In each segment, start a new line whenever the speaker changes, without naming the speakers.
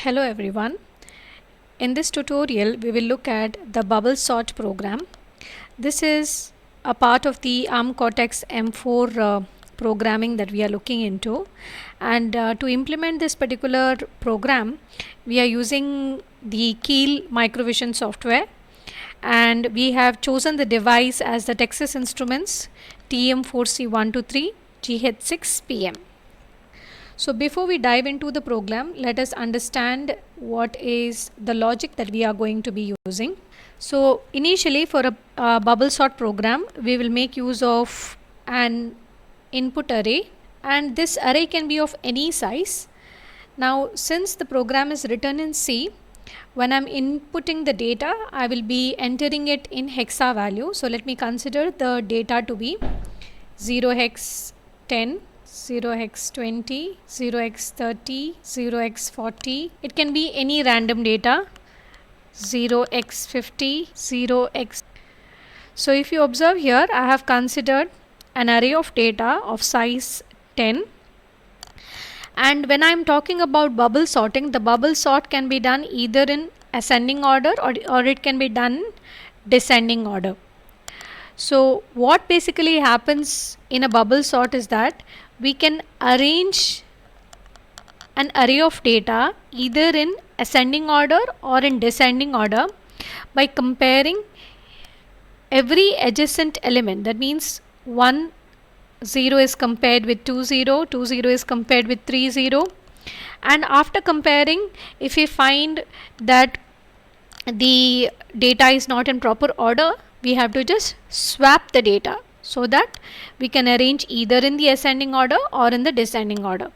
Hello everyone. In this tutorial we will look at the bubble sort program. This is a part of the ARM Cortex M4 programming that we are looking into, and to implement this particular program we are using the Keil microvision software, and we have chosen the device as the Texas Instruments TM4C123 GH6PM. So before we dive into the program, let us understand what is the logic that we are going to be using. So initially for a bubble sort program, we will make use of an input array, and this array can be of any size. Now since the program is written in C, when I'm inputting the data, I will be entering it in hexa value. So let me consider the data to be 0x10, 0x20, 0x30, 0x40. It can be any random data, 0x50, 0x. So if you observe here, I have considered an array of data of size 10. And when I am talking about bubble sorting, the bubble sort can be done either in ascending order or it can be done descending order. So what basically happens in a bubble sort is that we can arrange an array of data either in ascending order or in descending order by comparing every adjacent element. That means 1 0 is compared with 2 0, 2 0 is compared with 3 0, and after comparing, if we find that the data is not in proper order, we have to just swap the data so that we can arrange either in the ascending order or in the descending order.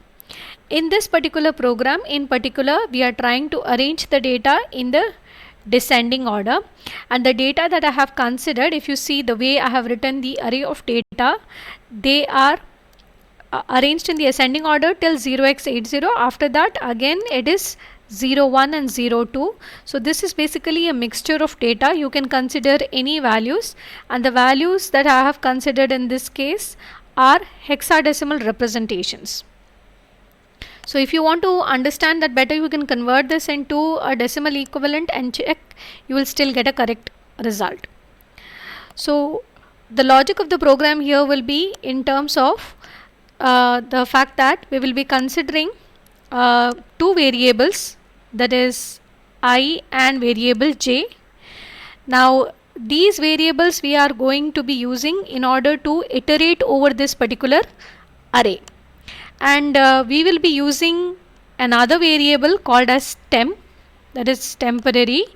In this particular program in particular, we are trying to arrange the data in the descending order, and the data that I have considered, if you see the way I have written the array of data, they are arranged in the ascending order till 0x80. After that again it is 01 and 02. So this is basically a mixture of data. You can consider any values, and the values that I have considered in this case are hexadecimal representations. So if you want to understand that better, you can convert this into a decimal equivalent and check, you will still get a correct result. So the logic of the program here will be in terms of the fact that we will be considering two variables, that is I and variable j. Now these variables we are going to be using in order to iterate over this particular array, and we will be using another variable called as temp, that is temporary,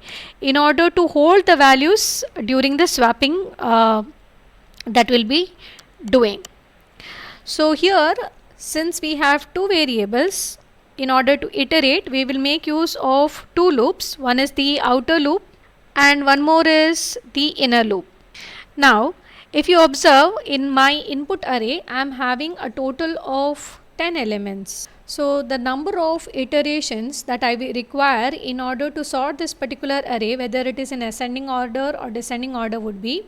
in order to hold the values during the swapping that will be doing. So here, since we have two variables, in order to iterate we will make use of two loops. One is the outer loop and one more is the inner loop. Now if you observe in my input array, I am having a total of 10 elements. So the number of iterations that I will require in order to sort this particular array, whether it is in ascending order or descending order, would be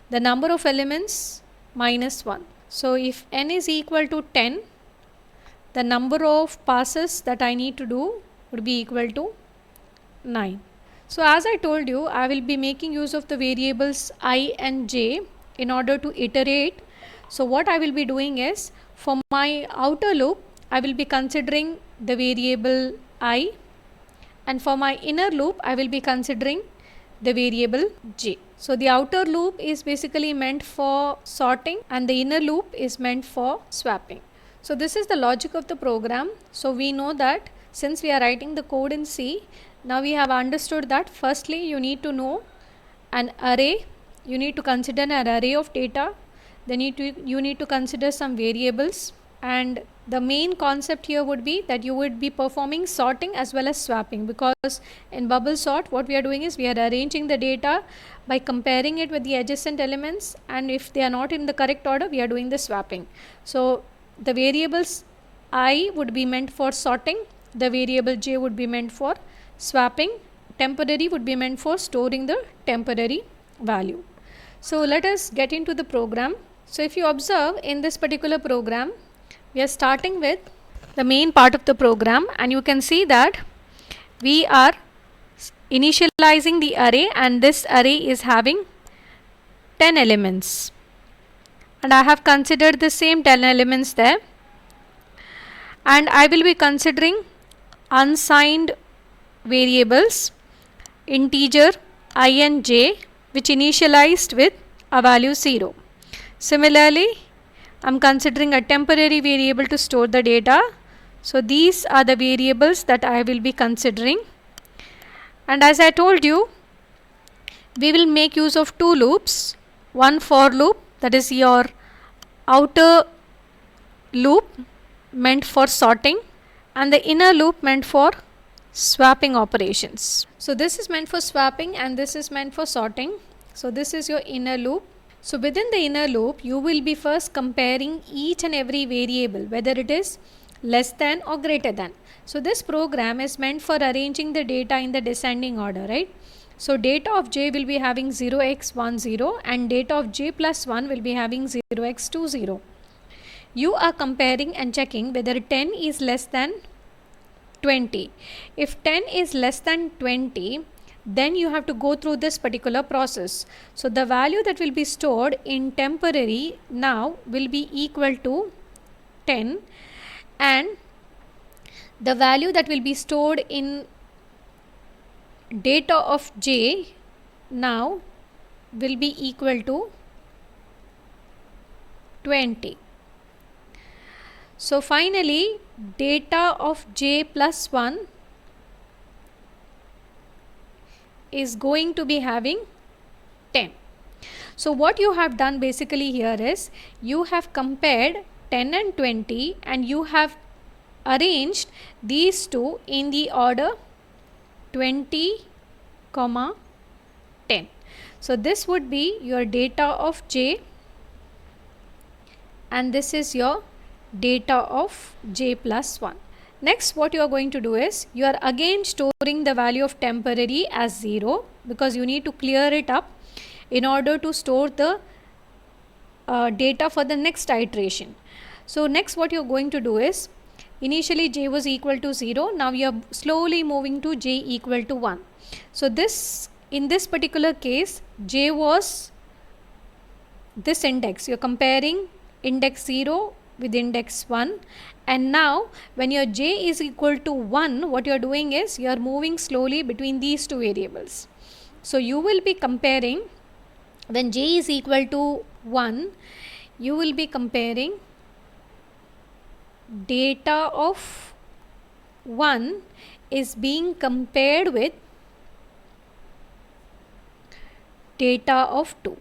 the number of elements minus 1. So if n is equal to 10, the number of passes that I need to do would be equal to 9. So as I told you, I will be making use of the variables I and j in order to iterate. So what I will be doing is, for my outer loop I will be considering the variable I, and for my inner loop I will be considering the variable j. So the outer loop is basically meant for sorting and the inner loop is meant for swapping. So this is the logic of the program. So we know that since we are writing the code in C, now we have understood that firstly you need to know an array, you need to consider an array of data, then you need to consider some variables, and the main concept here would be that you would be performing sorting as well as swapping, because in bubble sort what we are doing is we are arranging the data by comparing it with the adjacent elements, and if they are not in the correct order we are doing the swapping. So the variables I would be meant for sorting, the variable j would be meant for swapping, temporary would be meant for storing the temporary value. So let us get into the program. So if you observe in this particular program, we are starting with the main part of the program, and you can see that we are initializing the array, and this array is having 10 elements, and I have considered the same 10 elements there, and I will be considering unsigned variables integer I and j which initialized with a value 0. Similarly, I am considering a temporary variable to store the data. So these are the variables that I will be considering, and as I told you, we will make use of two loops. One for loop, that is your outer loop meant for sorting, and the inner loop meant for swapping operations. So this is meant for swapping and this is meant for sorting. So this is your inner loop. So within the inner loop, you will be first comparing each and every variable, whether it is less than or greater than. So this program is meant for arranging the data in the descending order, right? So data of j will be having 0x10 and data of j plus 1 will be having 0x20. You are comparing and checking whether 10 is less than 20. If 10 is less than 20, then you have to go through this particular process. So the value that will be stored in temporary now will be equal to 10, and the value that will be stored in data of j now will be equal to 20. So finally, data of j plus 1 is going to be having 10. So what you have done basically here is you have compared 10 and 20 and you have arranged these two in the order 20, 10. So this would be your data of j and this is your data of j plus 1. Next, what you are going to do is you are again storing the value of temporary as 0 because you need to clear it up in order to store the data for the next iteration. So next what you are going to do is, initially j was equal to 0, now you are slowly moving to j equal to 1. So this, in this particular case, j was this index. You are comparing index 0 with index 1, and now when your j is equal to 1, what you are doing is you are moving slowly between these two variables. So you will be comparing, when j is equal to 1, you will be comparing data of 1 is being compared with data of 2.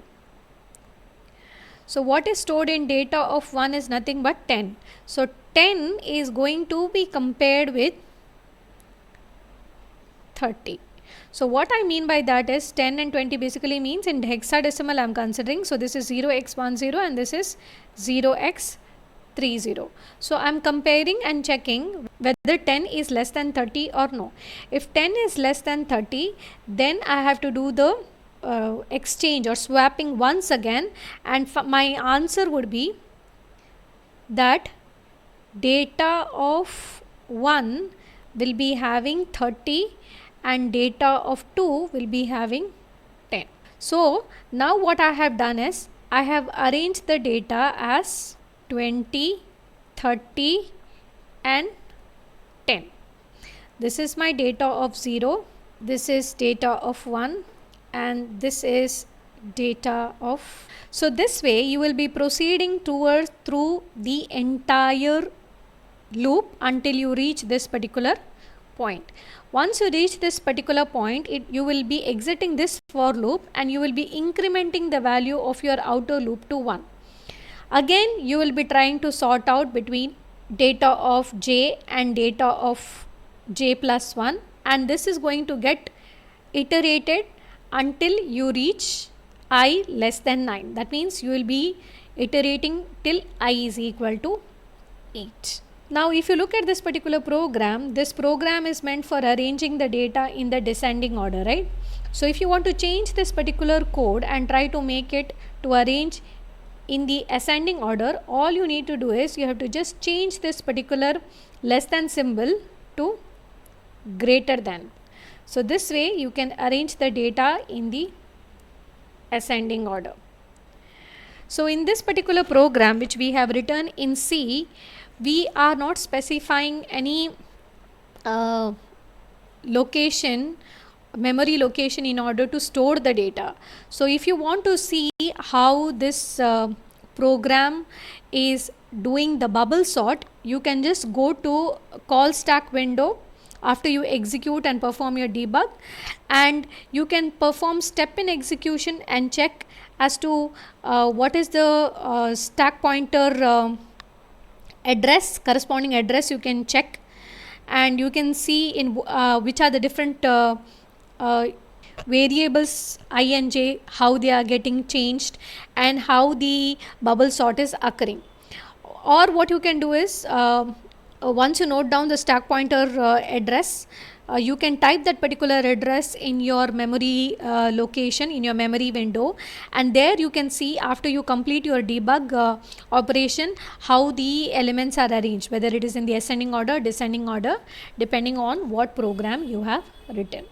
So what is stored in data of 1 is nothing but 10. So 10 is going to be compared with 30. So what I mean by that is 10 and 20 basically means in hexadecimal I am considering. So this is 0x10 and this is 0x30. So I am comparing and checking whether 10 is less than 30 or no. If 10 is less than 30, then I have to do the exchange or swapping once again, and my answer would be that data of 1 will be having 30 and data of 2 will be having 10. So now what I have done is I have arranged the data as 20, 30 and 10. This is my data of 0, this is data of 1 and this is data of. So this way you will be proceeding through the entire loop until you reach this particular point. Once you reach this particular point, you will be exiting this for loop and you will be incrementing the value of your outer loop to 1. Again you will be trying to sort out between data of j and data of j plus 1, and this is going to get iterated until you reach I less than 9. That means you will be iterating till I is equal to 8. Now if you look at this particular program, this program is meant for arranging the data in the descending order, right? So if you want to change this particular code and try to make it to arrange in the ascending order, all you need to do is you have to just change this particular less than symbol to greater than. So this way you can arrange the data in the ascending order. So in this particular program which we have written in C, we are not specifying any location, memory location, in order to store the data. So if you want to see how this program is doing the bubble sort, you can just go to call stack window after you execute and perform your debug, and you can perform step in execution and check as to what is the stack pointer address, corresponding address you can check, and you can see in which are the different variables I and j, how they are getting changed and how the bubble sort is occurring. Or what you can do is, once you note down the stack pointer address, you can type that particular address in your memory location, in your memory window, and there you can see, after you complete your debug operation, how the elements are arranged, whether it is in the ascending order, descending order, depending on what program you have written.